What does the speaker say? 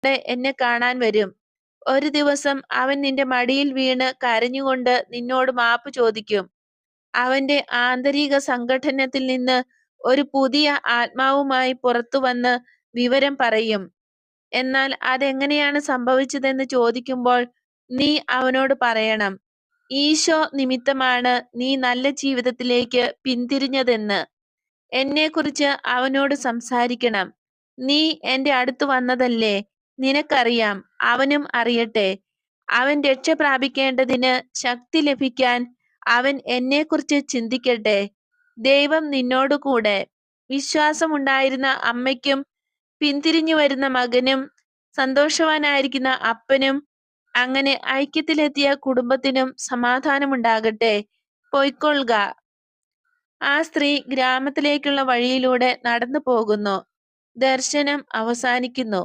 എന്നെ കാണാൻ വരും. ഒരു ദിവസം അവൻ നിന്റെ മടിയിൽ വീണ് കരഞ്ഞുകൊണ്ട് നിന്നോട് മാപ്പ് ചോദിക്കും. അവന്റെ ആന്തരിക സംഘട്ടനത്തിൽ നിന്ന് ഒരു പുതിയ ആത്മാവുമായി പുറത്തു വന്ന് വിവരം പറയും. എന്നാൽ അതെങ്ങനെയാണ് സംഭവിച്ചതെന്ന് ചോദിക്കുമ്പോൾ നീ അവനോട് പറയണം, ഈശോ നിമിത്തമാണ് നീ നല്ല ജീവിതത്തിലേക്ക് പിന്തിരിഞ്ഞതെന്ന്. എന്നെക്കുറിച്ച് അവനോട് സംസാരിക്കണം. നീ എന്റെ അടുത്ത് വന്നതല്ലേ, നിനക്കറിയാം, അവനും അറിയട്ടെ. അവൻ രക്ഷ പ്രാപിക്കേണ്ടതിന് ശക്തി ലഭിക്കാൻ അവൻ എന്നെക്കുറിച്ച് ചിന്തിക്കട്ടെ. ദൈവം നിന്നോട് കൂടെ. വിശ്വാസമുണ്ടായിരുന്ന അമ്മയ്ക്കും പിന്തിരിഞ്ഞു വരുന്ന മകനും സന്തോഷവാനായിരിക്കുന്ന അപ്പനും അങ്ങനെ ഐക്യത്തിലെത്തിയ കുടുംബത്തിനും സമാധാനമുണ്ടാകട്ടെ. പൊയ്ക്കൊള്ളുക. ആ സ്ത്രീ ഗ്രാമത്തിലേക്കുള്ള വഴിയിലൂടെ നടന്നു പോകുന്നു. ദർശനം അവസാനിക്കുന്നു.